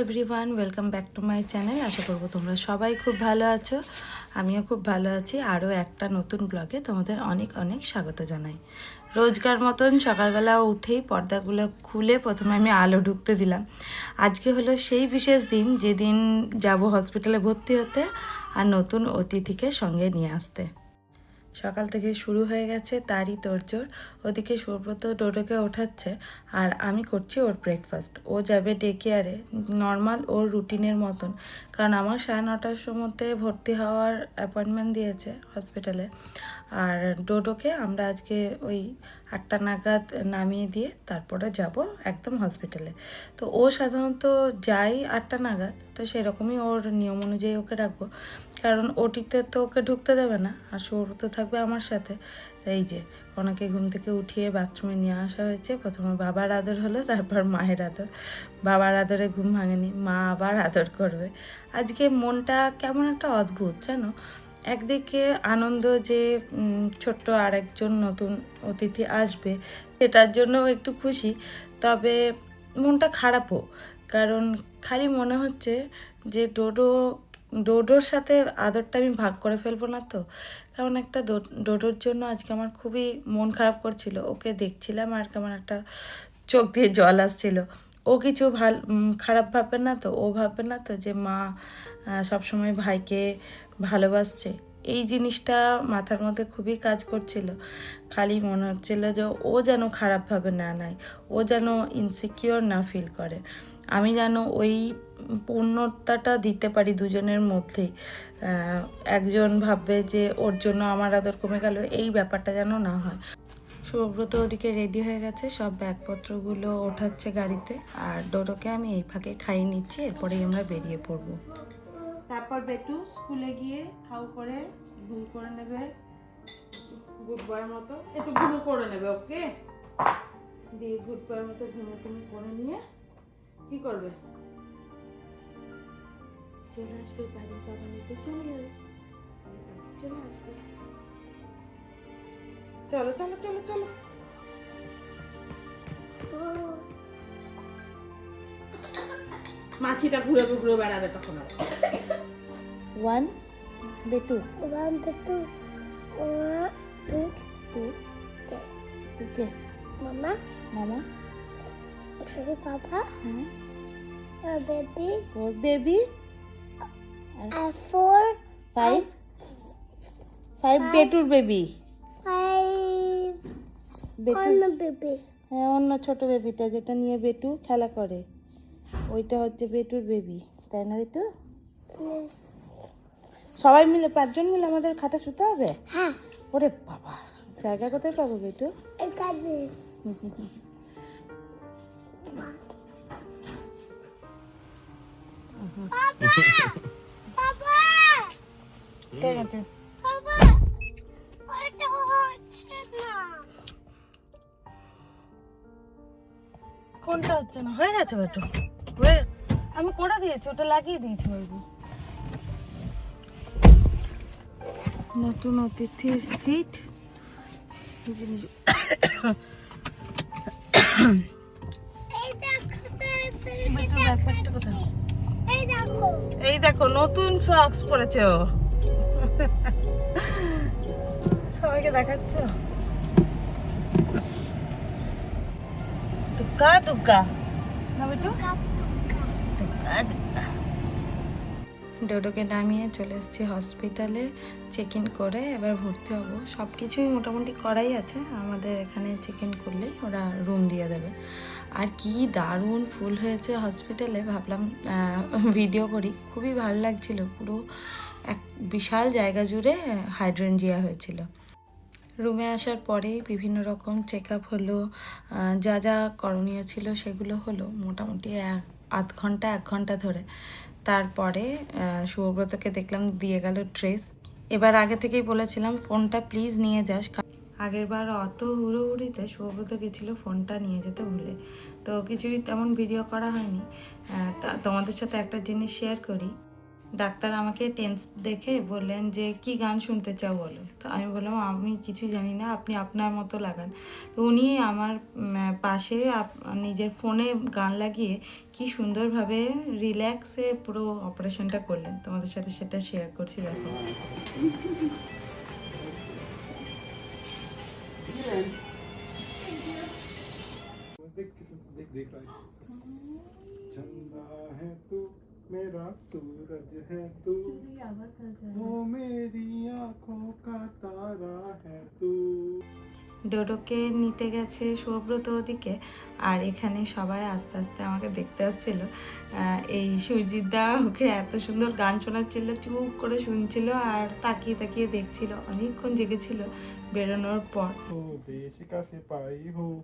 Everyone, welcome back to my channel. আশা করবো তোমরা সবাই খুব ভালো আছো। আমিও খুব ভালো আছি। আরও একটা নতুন ব্লগে তোমাদের অনেক অনেক স্বাগত জানাই। রোজকার মতন সকালবেলা উঠেই পর্দাগুলো খুলে প্রথমে আমি আলো ঢুকতে দিলাম। আজকে হলো সেই বিশেষ দিন যেদিন যাব হসপিটালে ভর্তি হতে আর নতুন অতিথিকে সঙ্গে নিয়ে আসতে। সকাল থেকে শুরু হয়ে গেছে তারই তোড়জোড়। ওদিকে সুব্রত ডোডোকে ওঠাচ্ছে আর আমি করছি ওর ব্রেকফাস্ট। ও যাবে ডে কেয়ারে, নর্মাল ওর রুটিনের মতন, কারণ আমার 9:30টার সময়তে ভর্তি হওয়ার অ্যাপয়েন্টমেন্ট দিয়েছে হসপিটালে। আর ডোডোকে আমরা আজকে ওই 8টা নাগাদ নামিয়ে দিয়ে তারপরে যাব একদম হসপিটালে। তো ও সাধারণত যায় 8টা নাগাদ, তো সেরকমই ওর নিয়ম অনুযায়ী ওকে রাখবো, কারণ ওটিতে তো ওকে ঢুকতে দেবে না আর সৌরভ থাকবে আমার সাথে। এই যে ওনাকে ঘুম থেকে উঠিয়ে বাথরুমে নিয়ে আসা হয়েছে। প্রথমে বাবার আদর হলো, তারপর মায়ের আদর। বাবার আদরে ঘুম ভাঙেনি, মা আবার আদর করবে। আজকে মনটা কেমন একটা অদ্ভুত জানো। একদিকে আনন্দ যে ছোট্ট আরেকজন নতুন অতিথি আসবে, সেটার জন্যও একটু খুশি, তবে মনটা খারাপও, কারণ খালি মনে হচ্ছে যে ডোডোর সাথে আদরটা আমি ভাগ করে ফেলবো না তো। কারণ একটা ডোডোর জন্য আজকে আমার খুবই মন খারাপ করছিল। ওকে দেখছিলাম আর কেমন একটা চোখ দিয়ে জল আসছিল। ও কিছু খারাপ ভাববে না তো, ও ভাববে না তো যে মা সবসময় ভাইকে ভালোবাসছে। এই জিনিসটা মাথার মধ্যে খুবই কাজ করছিল। খালি মনে হচ্ছিল যে ও যেন খারাপভাবে না নেয়, ও যেন ইনসিকিওর না ফিল করে। আমি যেন ওই পূর্ণতাটা দিতে পারি দুজনের মধ্যেই। একজন ভাববে যে ওর জন্য আমার আদর কমে গেল, এই ব্যাপারটা যেন না হয়। সুব্রত ওদিকে রেডি হয়ে গেছে, সব ব্যাগপত্রগুলো ওঠাচ্ছে গাড়িতে, আর ডোডোকে আমি এই ফাঁকে খাইয়ে নিচ্ছি, এরপরেই আমরা বেরিয়ে পড়বো। তারপর বেটু স্কুলে গিয়ে খাও করে ঘুম করে নেবে, গুড বয়ের মতো একটু ঘুম করে নেবে। ওকে দিয়ে গুড বয়ের মতো ঘুমো টুমো করে নিয়ে কি করবে, চলে আসবে বাড়ির বাবা নিতে চলে যাবে, চলে আসবে। চলো চলো চলো চলো। মাছিটা ঘুরে ঘুরে বেড়াবে তখন। ওয়ান বেটু, One, two, ওকে Mama, মামা, sorry, Papa, baby, four baby, four, five বেটুর বেবি। five, বেটু, one baby. হ্যাঁ অন্য ছোট বেবিটা যেটা নিয়ে বেটু খেলা করে, ওইটা হচ্ছে বেটুর বেবি, তাই না বেটু? সবাই মিলে 5জন মিলে আমাদের খাটে শুতে হবে? হ্যাঁ। ওরে বাবা, জায়গা কোথায় পাবো বেটু? এখানে। বাবা, ঠিক আছে। বাবা, ওটা হচ্ছে না। কোনটা হচ্ছে না? হয়ে গেছে বেটু, হয়ে আমি করে দিয়েছি, ওটা লাগিয়ে দিয়েছি। বাবু নতুন অতিথির সিট, জিনিস এই দেখো, বেটুর ব্যাপারটা কোথায়? এই দেখো। এই দেখো নতুন সক্স পরেছে ও। সবাইকে দেখাচ্ছ? দুগ্গা দুগ্গা না বেটু, দুগ্গা দুগ্গা। ডোডোকে নামিয়ে চলে এসেছি হসপিটালে, চেক ইন করে এবার ভর্তি হব। সব কিছুই মোটামুটি করাই আছে, আমাদের এখানে চেক ইন করলেই ওরা রুম দিয়ে দেবে। আর কি দারুণ ফুল হয়েছে হসপিটালে, ভাবলাম ভিডিও করি। খুবই ভালো লাগছিল, পুরো এক বিশাল জায়গা জুড়ে হাইড্রেনজিয়া হয়েছিল। রুমে আসার পরেই বিভিন্ন রকম চেক আপ হলো, যা যা করণীয় ছিল সেগুলো হলো মোটামুটি 1 ঘন্টা ধরে। তারপরে শুভব্রতকে দেখলাম দিয়ে গেল ড্রেস। এবার আগে থেকেই বলেছিলাম ফোনটা প্লিজ নিয়ে যাস, আগের বার অত হুড়োহুড়িতে শুভব্রত গেছিলো ফোনটা নিয়ে যেতে ভুলে, তো কিছুই তেমন ভিডিও করা হয়নি। তোমাদের সাথে একটা জিনিস শেয়ার করি, ডাক্তার আমাকে টেন্স দেখে বললেন যে কি গান শুনতে চাও বলো। তো আমি বললাম আমি কিছু জানি না, আপনি আপনার মতো লাগান। তো উনি আমার পাশে নিজের ফোনে গান লাগিয়ে কি সুন্দরভাবে রিল্যাক্সে পুরো অপারেশনটা করলেন। তোমাদের সাথে সেটা শেয়ার করছি, দেখো। देख देख रहा है चंदा है तू मेरा सूरज है तू ओ मेरी आंखों का तारा है तू ডোডোকে নিতে গেছে সৌব্রত ওদিকে, আর এখানে সবাই আস্তে আস্তে আমাকে দেখতে আসছিল। এই সুরজিৎ দা ওকে এত সুন্দর গান শোনাচ্ছিল, চুপ করে শুনছিল আর তাকিয়ে তাকিয়ে দেখছিল, অনেকক্ষণ জেগেছিল বেরোনোর পর। ओ देश का सिपाही हूँ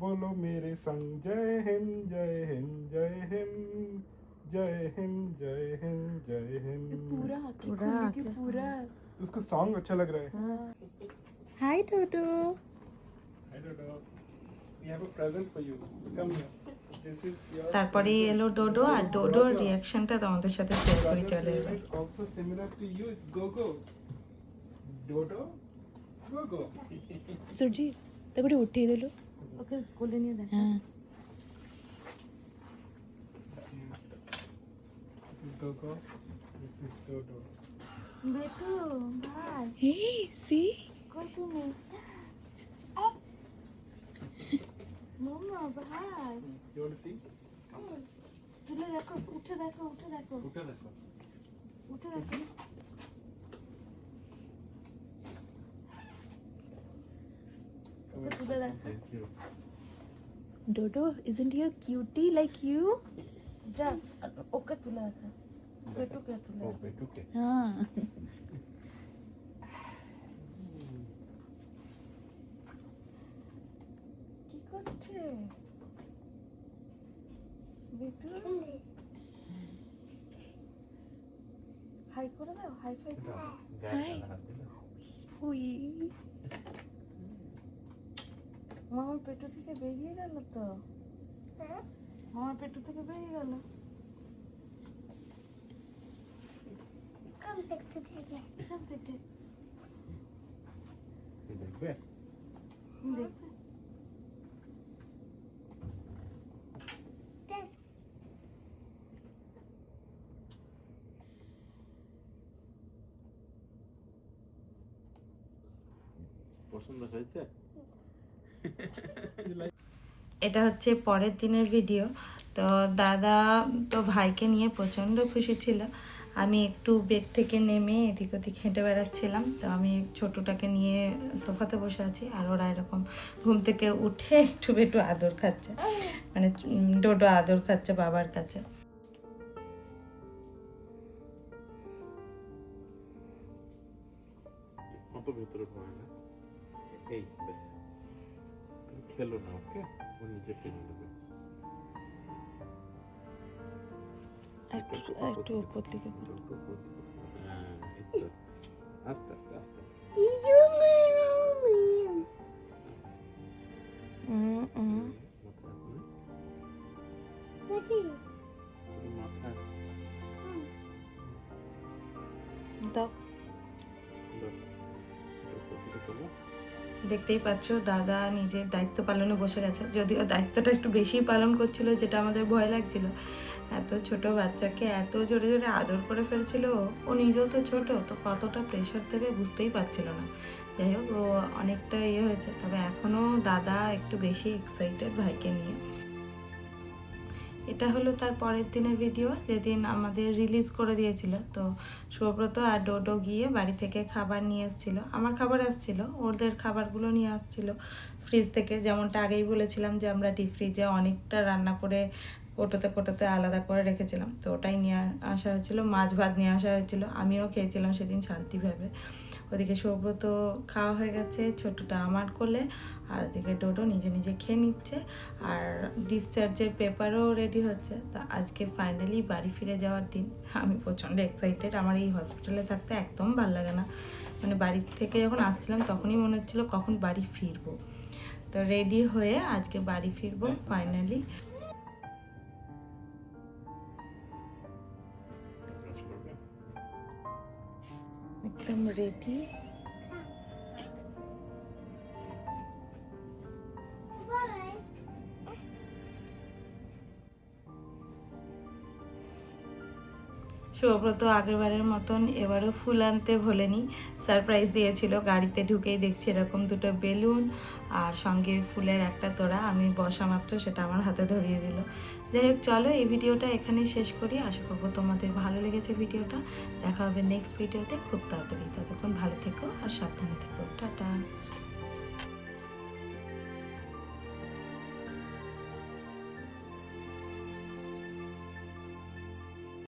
बोलो मेरे संग जय हिंद जय हिंद जय हिंद जय हिंद जय हिंद जय हिंद पूरा उसको सॉन्ग अच्छा लग रहा है high Dodo. I don't know. We have a present for you. Come here. This is your. তারপরে এলো ডোডো, আর ডোডোর রিয়াকশনটা তোমাদের সাথে শেয়ার করি, চলে এবার। It's also similar to you. It's Gogo. Dodo. Gogo. Surajit তারপরে উঠিয়ে দিল। ওকে কোলে নিয়ে দেখ। হ্যাঁ This is Gogo. This is Dodo. বেটু ভাই, এই সি কই তুমি? মামা ভাই, You want to see? তুলে দেখো, উঠে দেখো, উঠে দেখো, Uta দেখো. উঠে দেখো। ওকে তুলে দেখো। Thank you. Dodo isn't he a cutie like you? যা, ওকে তুলে দেখো, বেটুকে তুলে Oh, দেখো। বেটুকে. হ্যাঁ কি করছে বেটু? হাই করে দাও, হাই ফাই দাও। Hi. ওই মামার পেটু থেকে বেরিয়ে গেল তো, মামার পেটু থেকে বেরিয়ে গেল। Come back to take it. এখান থেকে দেখবে? দেখবে। This. পছন্দ হয়েছে? এটা হচ্ছে পরের দিনের ভিডিও। তো দাদা তো ভাইকে নিয়ে প্রচণ্ড খুশি ছিল। আমি একটু বেড থেকে নেমে এদিক ওদিক হেঁটে বেড়াচ্ছিলাম। তো আমি ছোটটাকে নিয়ে সোফাতে বসে আছি, আর ওরা এরকম ঘুম থেকে উঠে একটু একটু আদর খাচ্ছে, মানে ডোডো আদর খাচ্ছে বাবার কাছে। অত ভেতরে ভয় না, এই ব্যাস তুমি খেলো না, ওকে? ও নিজে টেনে নেবে। একটু উপর দিকে। হ্যাঁ, এই তো। আস্তে আস্তে আস্তে আস্তে। মাথা আপনি Daddy. মাথা দাও। তোলো। দেখতেই পাচ্ছ দাদা নিজের দায়িত্ব পালনে বসে গেছে, যদিও দায়িত্বটা একটু বেশি পালন করছিল, যেটা আমাদের ভয় লাগছিল। এত ছোট বাচ্চাকে এত জোরে জোরে আদর করে ফেলছিল। ও নিজেও তো ছোট, তো কতটা প্রেশার দেবে বুঝতেই পারছিল না। যাই হোক, ও অনেকটা হয়েছে, তবে এখনও দাদা একটু বেশি এক্সাইটেড ভাইকে নিয়ে। এটা হলো তার পরের দিনের ভিডিও, যেদিন আমাদের রিলিজ করে দিয়েছিল। তো সৌব্রত আর ডোডো গিয়ে বাড়ি থেকে খাবার নিয়ে এসেছিলো। আমার খাবার আসছিল, ওদের খাবারগুলো নিয়ে আসছিল ফ্রিজ থেকে। যেমনটা আগেই বলেছিলাম যে আমরা ডিপ ফ্রিজে অনেকটা রান্না করে কোটোতে কোটোতে আলাদা করে রেখেছিলাম, তো ওটাই নিয়ে আসা হয়েছিল। মাছ ভাত নিয়ে আসা হয়েছিল, আমিও খেয়েছিলাম সেদিন শান্তিভাবে। ওদিকে সৌব্রত খাওয়া হয়ে গেছে, ছোটটা আমার কোলে, আর ওদিকে ডোডো নিজে নিজে খেয়ে নিচ্ছে। আর ডিসচার্জের পেপারও রেডি হচ্ছে। তা আজকে ফাইনালি বাড়ি ফিরে যাওয়ার দিন। আমি প্রচণ্ড এক্সাইটেড। আমার এই হসপিটালে থাকতে একদম ভালো লাগে না, মানে বাড়ির থেকে যখন আসছিলাম তখনই মনে হচ্ছিলো কখন বাড়ি ফিরবো। তো রেডি হয়ে আজকে বাড়ি ফিরবো ফাইনালি। ব্রাশ করবে? একদম রেডি। বাবাই শুভব্রত আগেরবারের মতন এবারও ফুল আনতে ভোলেনি, সারপ্রাইজ দিয়েছিল। গাড়িতে ঢুকেই দেখছি এরকম দুটো বেলুন আর সঙ্গে ফুলের একটা তোড়া, আমি বসা মাত্র সেটা আমার হাতে ধরিয়ে দিল। যাই হোক, চলো এই ভিডিওটা এখানেই শেষ করি। আশা করবো তোমাদের ভালো লেগেছে ভিডিওটা। দেখা হবে নেক্সট ভিডিওতে খুব তাড়াতাড়ি। ততক্ষণ ভালো থেকো আর সাবধানে থেকো। টাটা।